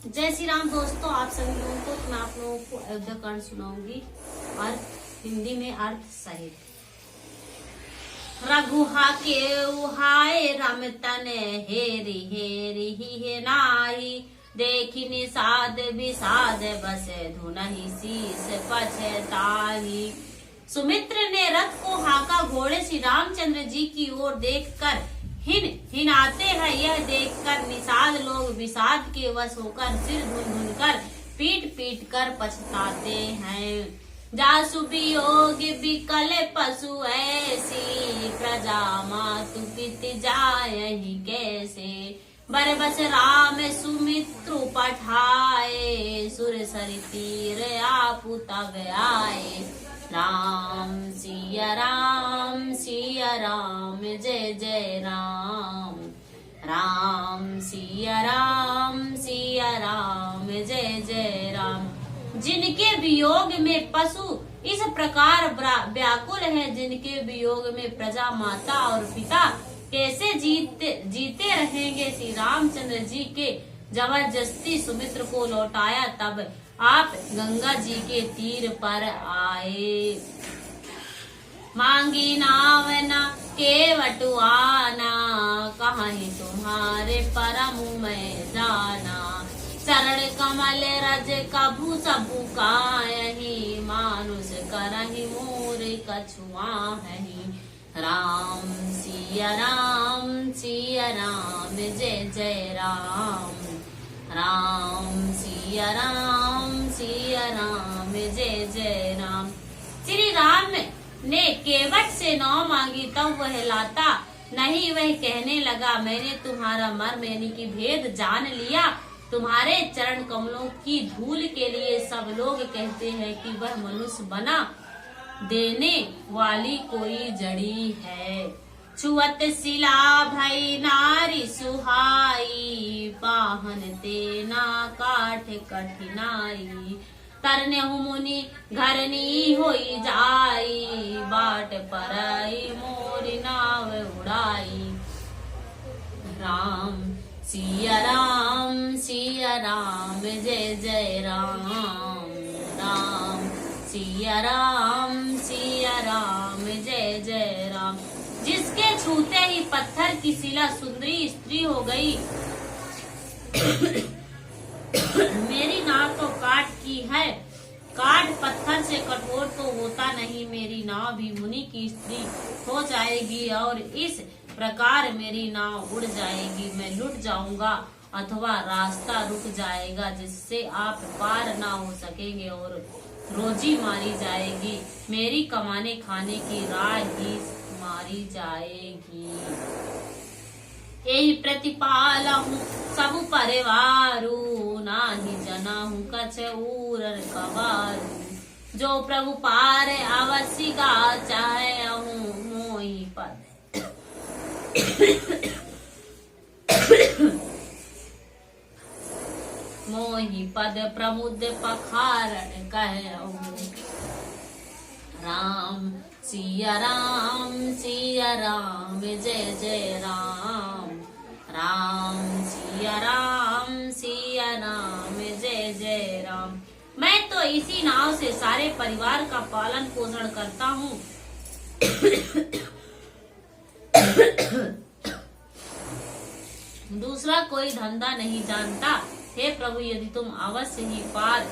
जय श्री राम दोस्तों, आप सभी लोगों को मैं आप लोगों को अयोध्या कांड सुनाऊंगी और हिंदी में अर्थ सहित। रघुहा के उहाय राम तने हेरी हेरी ही नाही, देखी निषाद विषाद बसे धुनहि शीस पछताही। सुमित्र ने रथ को हाका, घोड़े श्री रामचंद्र जी की ओर देखकर हिनाते हैं। यह देखकर निषाद लोग विषाद के वश होकर सिर धुन धुन कर पीट पीट कर पछताते हैं। जासु वियोग विकल पशु ऐसी, प्रजा मातु पित जायहि कैसे। बरबस राम सुमित्रु पठाए, सुर सरि तीर आपु तब आए। राम सिया राम जय जय राम। राम सिया राम जय जय राम। जिनके वियोग में पशु इस प्रकार व्याकुल है, जिनके वियोग में प्रजा माता और पिता कैसे जीते रहेंगे। श्री रामचंद्र जी के जबरदस्ती सुमित्र को लौटाया, तब आप गंगा जी के तीर पर आए। मांगी नाव न केवटुआना, कहीं तुम्हारे परम में जाना। चरण कमल रज कभू सबू कायहि, मानुष करहि मोर कछुआहि। राम सिया राम जय जय राम। राम सिया राम जय जय राम। श्री राम ने केवट से नाव मांगी, तब वह लाता नहीं। वह कहने लगा, मैंने तुम्हारा मर्म यानी कि भेद जान लिया। तुम्हारे चरण कमलों की धूल के लिए सब लोग कहते हैं कि वह मनुष्य बना देने वाली कोई जड़ी है। छुअत शिला भई नारी सुहाई, पाहन तेना काठ कठिनाई। तरने मुनि घरनी होई जाई, बाट परई मोरी नाव उड़ाई। राम सिया राम जय जय राम। राम सिया राम जय जय राम। जिसके छूते ही पत्थर की शिला सुंदरी स्त्री हो गई। मेरी नाव तो काठ की है, काठ पत्थर से कठोर तो होता नहीं। मेरी नाव भी मुनि की स्त्री हो जाएगी और इस प्रकार मेरी नाव उड़ जाएगी। मैं लुट जाऊंगा अथवा रास्ता रुक जाएगा, जिससे आप पार ना हो सकेंगे और रोजी मारी जाएगी। मेरी कमाने खाने की राह ही मारी जाएगी। यही प्रतिपाल हूँ सब परिवारू, नाही जना हूँ कछ उर कबारू। जो प्रभु पार अवश्य गा चाहे हूँ, मोही पद मोही पद प्रमुद पखारण कहे हूँ। राम सिया राम जय जय राम। राम सिया राम जय जय राम। मैं तो इसी नाव से सारे परिवार का पालन पोषण करता हूँ। दूसरा कोई धंधा नहीं जानता। हे प्रभु, यदि तुम अवश्य ही पार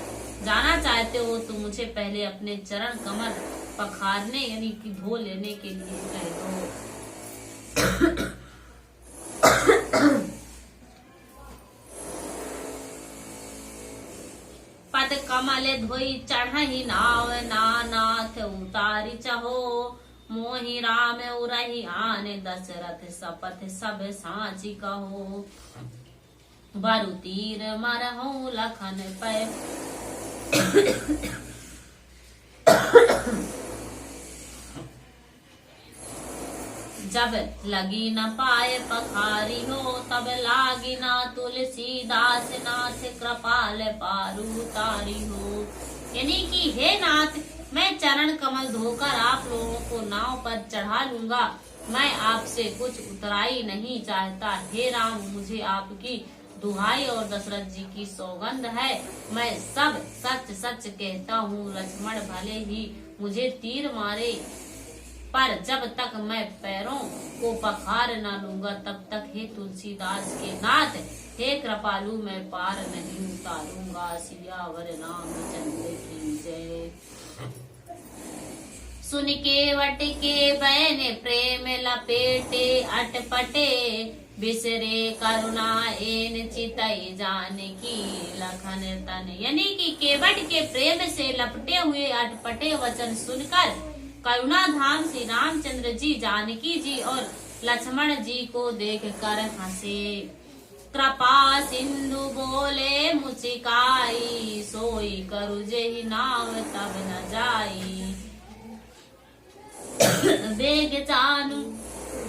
जाना चाहते हो तो मुझे पहले अपने चरण कमल पखारने यानी कि धो लेने के लिए कह दो। पद कमल धोई चढ़ही नाव, नाथ उतारी चहो। मोहि राम उरही आने, दशरथ सपथ सब साची कहो। बरु तीर मरहु लखन पे, जब लगी न पाए पखारी हो, तब लागी ना तुलसीदास नाथ कृपाल पारू तारी हो। यानी कि हे नाथ, मैं चरण कमल धोकर आप लोगों को नाव पर चढ़ा लूंगा। मैं आपसे कुछ उतराई नहीं चाहता। हे राम, मुझे आपकी दुहाई और दशरथ जी की सौगंध है, मैं सब सच सच कहता हूँ। लक्ष्मण भले ही मुझे तीर मारे, पर जब तक मैं पैरों को पखार न लूंगा तब तक हे तुलसीदास के नाथ, हे कृपालु मैं पार नहीं उतारूंगा। सियावर रामचंद्र की जय। सुन केवट के बैन प्रेम लपेटे, अटपटे बिसरे करुणा एन चितई जानकी लखन तन। यानी कि केवट के प्रेम से लपटे हुए अटपटे वचन सुनकर करुणा धाम श्री रामचंद्र जी, जानकी जी और लक्ष्मण जी को देखकर हंसे। कृपा सिंधु बोले मुस्काई, सोई करु जेहि नाम तब न जाई।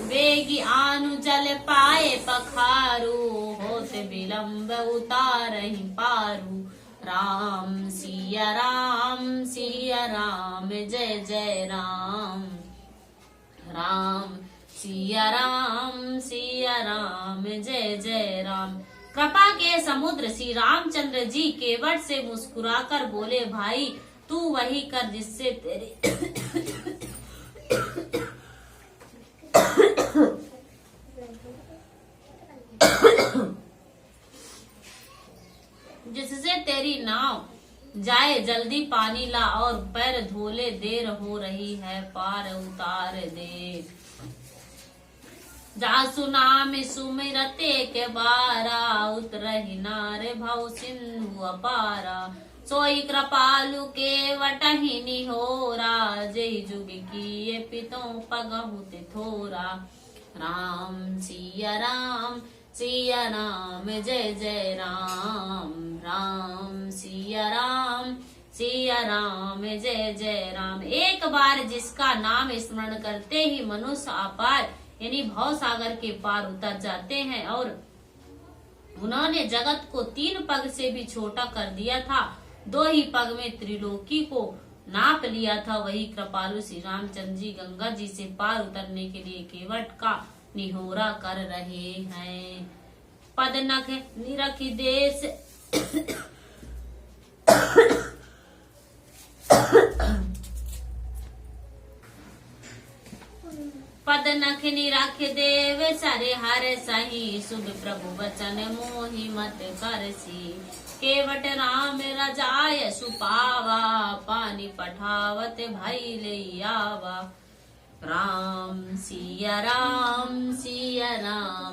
वेगी आनु जल पाए पखारू, होत विलम्ब उतारहि पारू। राम सिया राम जय जय राम। राम सिया राम जय जय राम। कृपा के समुद्र श्री रामचंद्र जी केवट से मुस्कुराकर बोले, भाई तू वही कर जिससे तेरी नाव जाए, जल्दी पानी ला और पैर धोले, देर हो रही है पार उतार दे। जासु नाम सुमिरते के बारा, उतरहि नारे भव सिंधु अपारा। सोई कृपालु के वटहि निहोरा, जय जुग किए पितों पगहुत थोरा। राम सिया राम जय जय राम। राम सिया राम जय जय राम। एक बार जिसका नाम स्मरण करते ही मनुष्य अपार यानी भव सागर के पार उतर जाते हैं, और उन्होंने जगत को 3 पग से भी छोटा कर दिया था, 2 ही पग में त्रिलोकी को नाप लिया था। वही कृपालु श्री रामचंद्र जी गंगा जी से पार उतरने के लिए केवट का निहोरा कर रहे हैं। पद नख निरख देश पद नख निरख देव सरे हर सही, शुभ प्रभु वचन मोहि मत करसी। केवट राम रजाय सुपावा, पानी पठावत भई ले आवा। राम सिया राम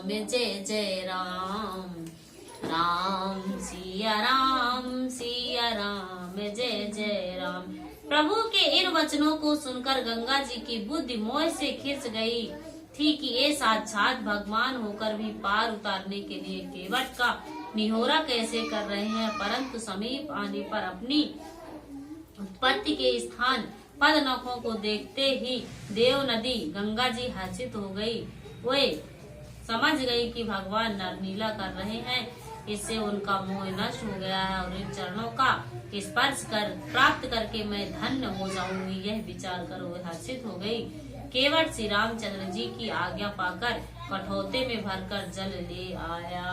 जय जय राम। राम सिया राम जय जय राम। प्रभु के इन वचनों को सुनकर गंगा जी की बुद्धि मोह से खिंच गई थी कि ये साक्षात भगवान होकर भी पार उतारने के लिए केवट का निहोरा कैसे कर रहे हैं। परंतु समीप आने पर अपनी उत्पत्ति के स्थान पद नखों को देखते ही देव नदी गंगा जी हर्षित हो गई। वे समझ गई कि भगवान नरनीला कर रहे हैं, इससे उनका मोह नष्ट हो गया है और इन चरणों का स्पर्श कर प्राप्त करके मैं धन्य हो जाऊंगी। यह विचार कर वो हर्षित हो गई। केवट श्री रामचंद्र जी की आज्ञा पाकर कठौते में भरकर जल ले आया।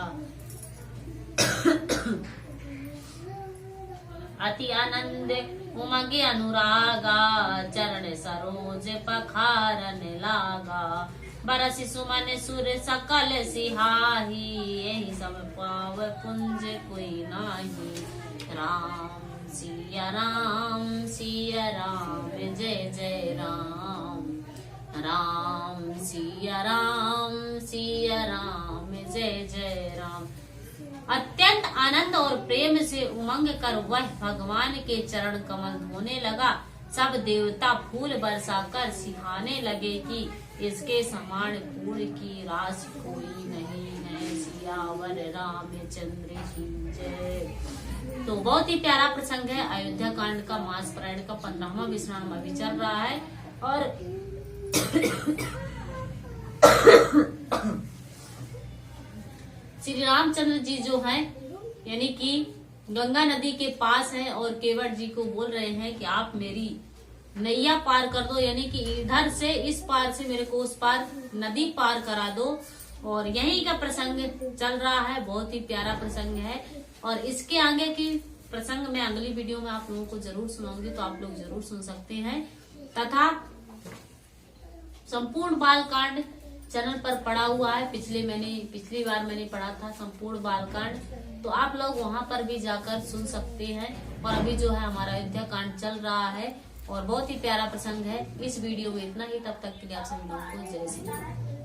अति आनंद उमगे अनुरागा, चरण सरोज पखारन लागा। बरसि सुमन सुर सकल सिहाही, यही सब पाव कुंज कोई नाही। राम सिया राम जय जय राम। राम सिया राम जय जय राम। अत्यंत आनंद और प्रेम से उमंग कर वह भगवान के चरण कमल धोने लगा। सब देवता फूल बरसाकर सिखाने लगे कि इसके समान फूल की राशि कोई नहीं है। सियावर रामचंद्र की जय। तो बहुत ही प्यारा प्रसंग है। अयोध्या कांड का मास पारायण का 15वां विश्राम अभी चल रहा है और श्री रामचंद्र जी जो हैं यानी कि गंगा नदी के पास हैं और केवट जी को बोल रहे हैं कि आप मेरी नैया पार कर दो, यानी कि इधर से इस पार से मेरे को उस पार नदी पार करा दो। और यही का प्रसंग चल रहा है, बहुत ही प्यारा प्रसंग है। और इसके आगे की प्रसंग मैं अगली वीडियो में आप लोगों को जरूर सुनाऊंगी, तो आप लोग जरूर सुन सकते हैं। तथा संपूर्ण बालकांड चैनल पर पड़ा हुआ है, पिछली बार मैंने पढ़ा था संपूर्ण बालकांड, तो आप लोग वहां पर भी जाकर सुन सकते हैं। और अभी जो है हमारा अयोध्या कांड चल रहा है और बहुत ही प्यारा प्रसंग है। इस वीडियो में इतना ही, तब तक के लिए आप सभी लोगों को जय श्री राम।